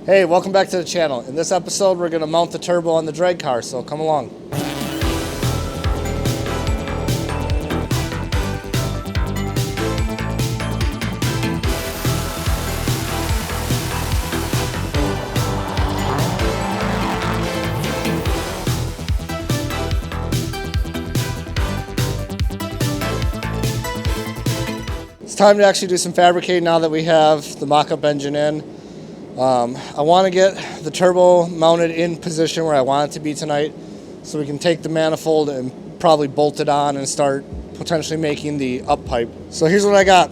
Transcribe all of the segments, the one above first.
Hey, welcome back to the channel. In this episode, we're going to mount the turbo on the drag car, so come along. It's time to actually do some fabricating now that we have the mock-up engine in. I want to get the turbo mounted in position where I want it to be tonight, so we can take the manifold and probably bolt it on and start potentially making the up pipe. So here's what I got.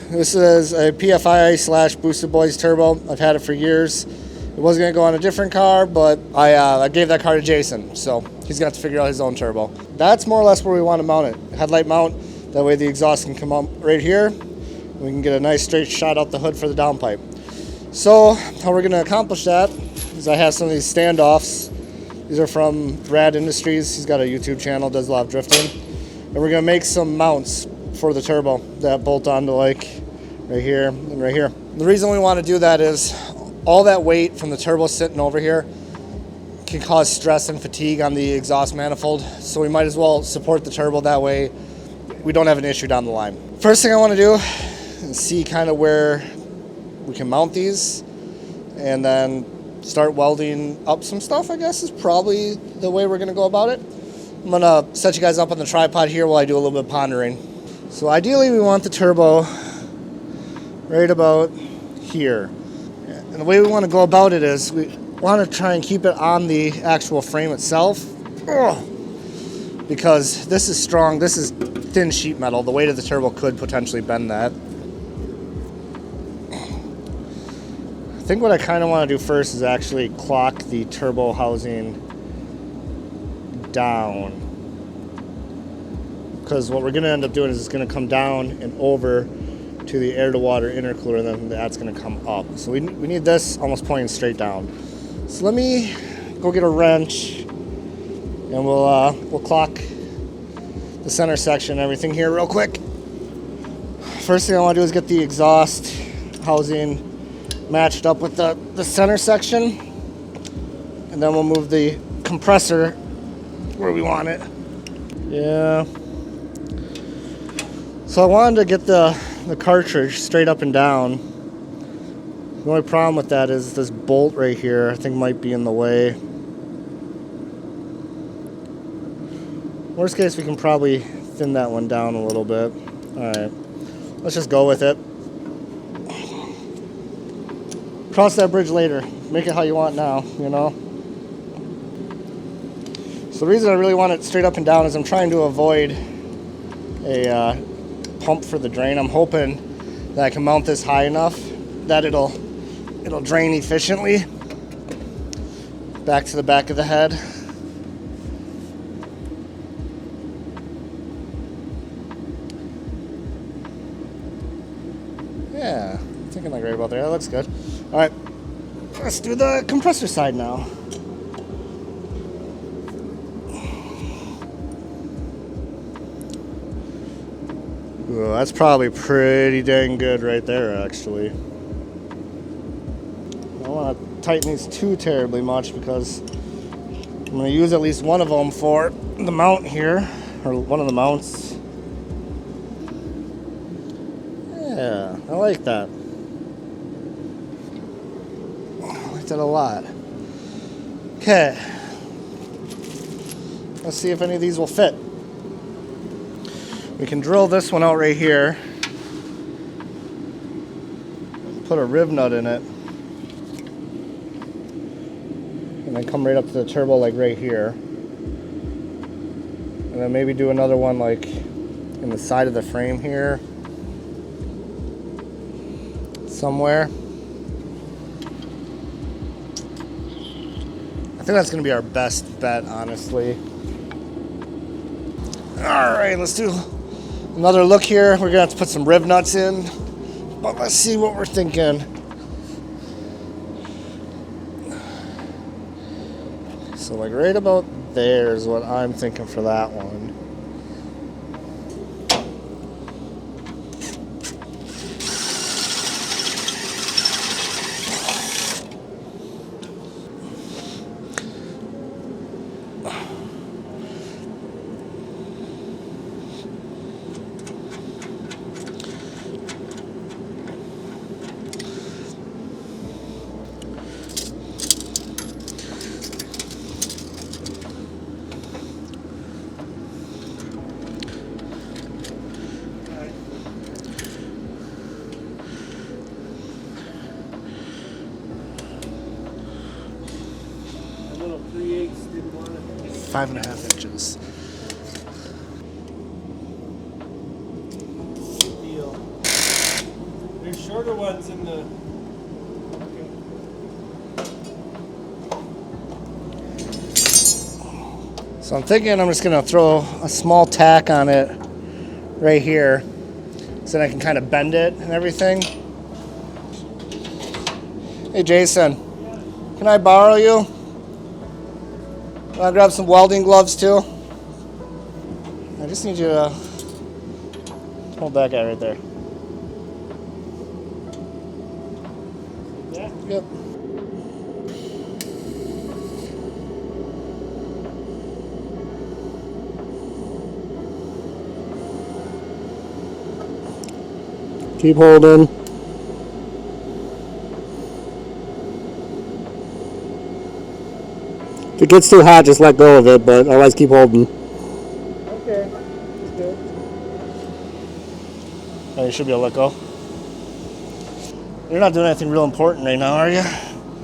This is a PFI / Boosted Boys turbo. I've had it for years. It was going to go on a different car, but I gave that car to Jason, so he's got to figure out his own turbo. That's more or less where we want to mount it. Headlight mount, that way the exhaust can come up right here. We can get a nice straight shot out the hood for the downpipe. So how we're going to accomplish that is I have some of these standoffs. These are from Rad Industries. He's got a YouTube channel, does a lot of drifting. And we're going to make some mounts for the turbo that bolt onto like right here and right here. The reason we want to do that is all that weight from the turbo sitting over here can cause stress and fatigue on the exhaust manifold. So we might as well support the turbo, that way we don't have an issue down the line. First thing I want to do is see kind of where we can mount these and then start welding up some stuff, I guess is probably the way we're going to go about it. I'm going to set you guys up on the tripod here while I do a little bit of pondering. So ideally we want the turbo right about here. And the way we want to go about it is we want to try and keep it on the actual frame itself. Because this is strong, this is thin sheet metal. The weight of the turbo could potentially bend that. I think what I kind of want to do first is actually clock the turbo housing down, because what we're going to end up doing is it's going to come down and over to the air to water intercooler, and then that's going to come up. So we need this almost pointing straight down. So let me go get a wrench and we'll clock the center section and everything here real quick. First thing I want to do is get the exhaust housing matched up with the center section, and then we'll move the compressor where we want it. Yeah. So I wanted to get the cartridge straight up and down. The only problem with that is this bolt right here, I think might be in the way. Worst case, we can probably thin that one down a little bit. Alright, let's just go with it. Cross that bridge later. Make it how you want now, you know? So the reason I really want it straight up and down is I'm trying to avoid a pump for the drain. I'm hoping that I can mount this high enough that it'll drain efficiently back to the back of the head. Yeah, thinking like right about there. That looks good. All right, let's do the compressor side now. Ooh, that's probably pretty dang good right there, actually. I don't want to tighten these too terribly much because I'm going to use at least one of them for the mount here, or one of the mounts. Yeah, I like that. It a lot. Okay, let's see if any of these will fit. We can drill this one out right here, put a riv nut in it, and then come right up to the turbo like right here, and then maybe do another one like in the side of the frame here somewhere. I think that's going to be our best bet, honestly. Alright, let's do another look here. We're going to have to put some riv nuts in, but let's see what we're thinking. So like right about there is what I'm thinking for that one. No, 3/8 didn't want it. 5.5 inches. Good deal. There's shorter ones in the. So I'm thinking I'm just gonna throw a small tack on it right here so then I can kind of bend it and everything. Hey Jason, can I borrow you? Can I grab some welding gloves too? I just need you to hold that guy right there. Yeah. Yep. Keep holding. If it gets too hot, just let go of it, but otherwise keep holding. Okay. That's good. Oh, you should be able to let go. You're not doing anything real important right now, are you?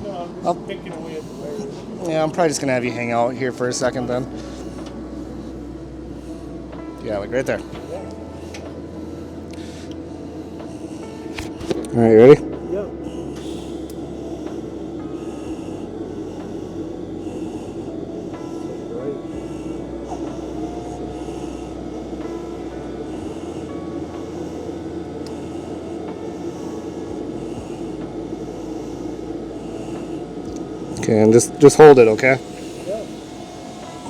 No, I'm just picking away at the wires. Yeah, I'm probably just gonna have you hang out here for a second then. Yeah, like right there. All right, you ready? Yep. Okay, and just hold it, okay? Yep.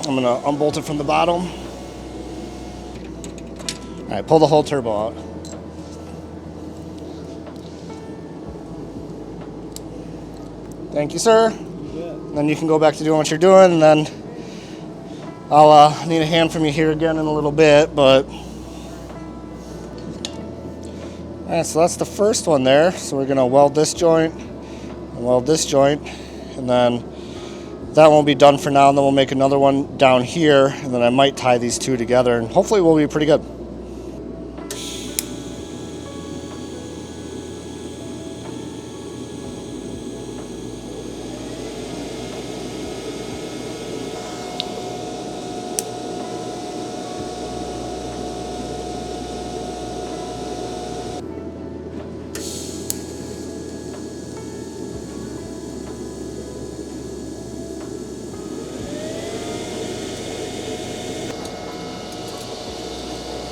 I'm gonna unbolt it from the bottom. All right, pull the whole turbo out. Thank you, sir. Yeah. Then you can go back to doing what you're doing, and then I'll need a hand from you here again in a little bit, but... All right, so that's the first one there. So we're gonna weld this joint, and weld this joint, and then that won't be done for now, and then we'll make another one down here, and then I might tie these two together, and hopefully we'll be pretty good.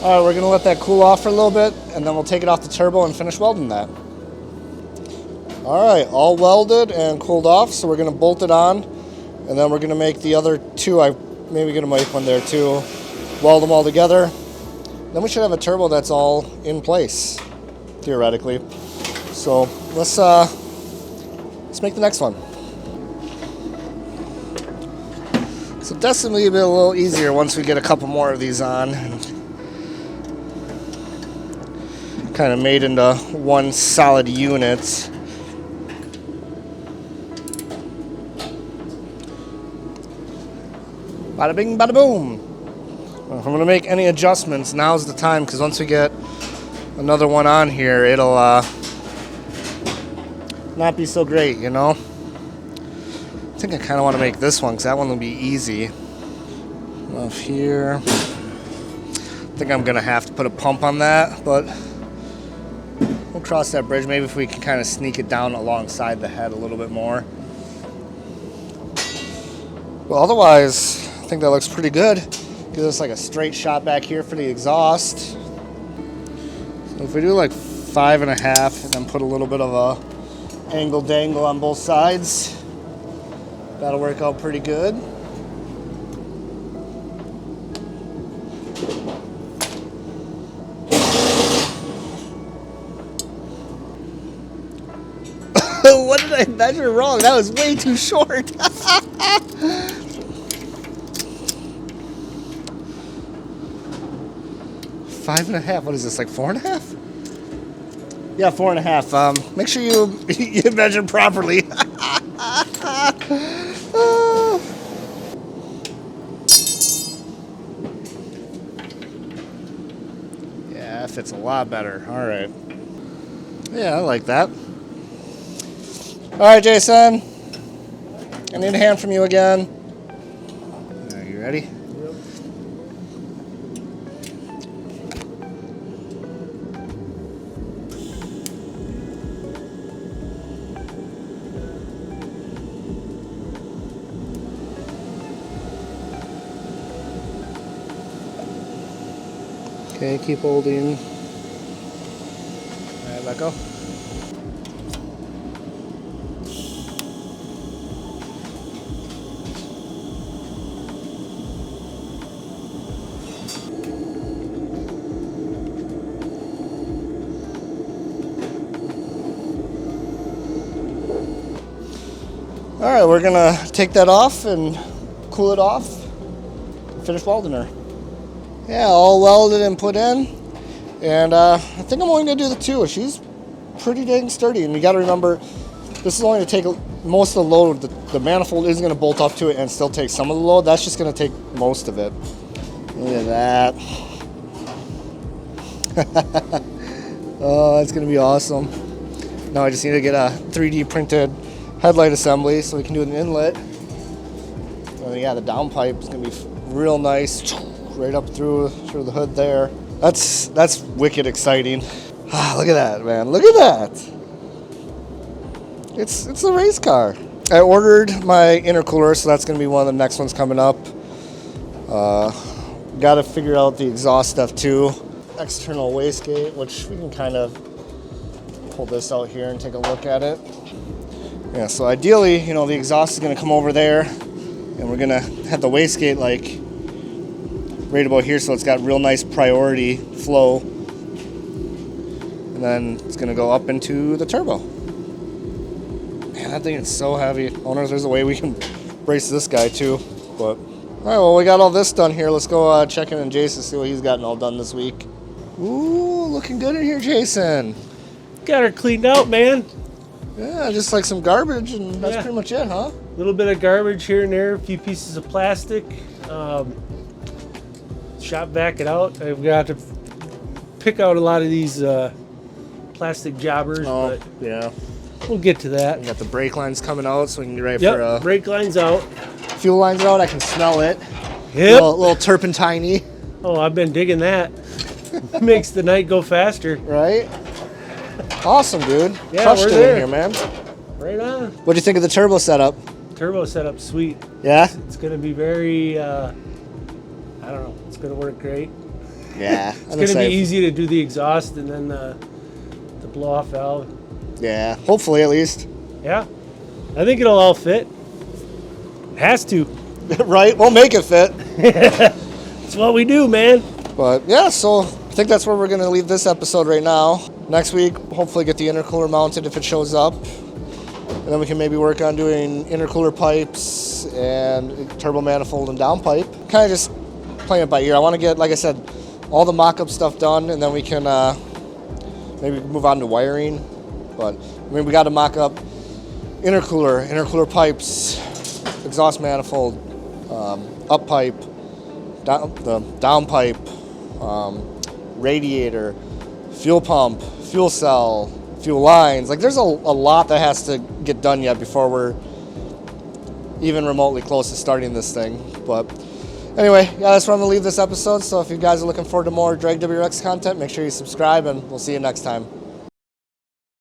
All right, we're gonna let that cool off for a little bit, and then we'll take it off the turbo and finish welding that. All right, all welded and cooled off, so we're gonna bolt it on, and then we're gonna make the other two. I'm maybe gonna make one there too. Weld them all together. Then we should have a turbo that's all in place, theoretically. So let's make the next one. So definitely be a little easier once we get a couple more of these on. Kind of made into one solid unit. Bada bing, bada boom. If I'm gonna make any adjustments, now's the time, because once we get another one on here, it'll not be so great, you know? I think I kind of want to make this one, because that one will be easy. Off here. I think I'm gonna have to put a pump on that, but we'll cross that bridge. Maybe if we can kind of sneak it down alongside the head a little bit more. Well, otherwise, I think that looks pretty good. Gives us like a straight shot back here for the exhaust. So if we do like 5.5 and then put a little bit of a angle dangle on both sides, that'll work out pretty good. What did I measure wrong? That was way too short. 5.5. What is this, like 4.5? Yeah, 4.5. Make sure you you measure properly. Yeah, that fits a lot better. All right. Yeah, I like that. All right, Jason. I need a hand from you again. You ready? Yep. Okay, keep holding. All right, let go. All right, we're gonna take that off and cool it off. Finish welding her. Yeah, all welded and put in. And I think I'm only gonna do the two. She's pretty dang sturdy. And you gotta remember, this is only to take most of the load. The manifold is gonna bolt up to it and still take some of the load. That's just gonna take most of it. Look at that. Oh, that's gonna be awesome. Now I just need to get a 3D printed headlight assembly so we can do an inlet. And yeah, the downpipe is gonna be real nice, right up through the hood there. That's wicked exciting. Ah, look at that, man! Look at that. It's a race car. I ordered my intercooler, so that's gonna be one of the next ones coming up. Got to figure out the exhaust stuff too. External wastegate, which we can kind of pull this out here and take a look at it. Yeah, so ideally, you know, the exhaust is going to come over there, and we're going to have the wastegate like right about here, so it's got real nice priority flow. And then it's going to go up into the turbo. Man, that thing is so heavy. I wonder if there's a way we can brace this guy too. But all right, well, we got all this done here. Let's go check in on Jason, see what he's gotten all done this week. Ooh, looking good in here, Jason. Got her cleaned out, man. Yeah, just like some garbage, and that's pretty much it, huh? A little bit of garbage here and there, a few pieces of plastic. Shop vac it out. I've got to pick out a lot of these plastic jobbers, but yeah. we'll get to that. We got the brake lines coming out, so we can get ready Yep, for brake lines out. fuel lines out. I can smell it. Yep. Little turpentine-y. Oh, I've been digging that. Makes the night go faster. Right? Awesome, dude. Yeah, Crushed we're it there. in here, man. Right on. What'd you think of the turbo setup? Turbo setup, sweet. Yeah? It's going to be very, I don't know, it's going to work great. Yeah. It's going to be easy to do the exhaust and then the blow-off valve. Yeah, hopefully at least. Yeah, I think it'll all fit. It has to. Right? We'll make it fit. It's what we do, man. But yeah, so I think that's where we're going to leave this episode right now. Next week, hopefully get the intercooler mounted if it shows up. And then we can maybe work on doing intercooler pipes and turbo manifold and downpipe. Kind of just playing it by ear. I want to get, like I said, all the mock-up stuff done, and then we can maybe move on to wiring. But I mean, we got to mock up intercooler pipes, exhaust manifold, up pipe, the downpipe, radiator, fuel pump, fuel cell, fuel lines. Like, there's a lot that has to get done yet before we're even remotely close to starting this thing. But anyway, yeah, that's where I'm gonna leave this episode. So if you guys are looking forward to more Drag WRX content, make sure you subscribe, and we'll see you next time.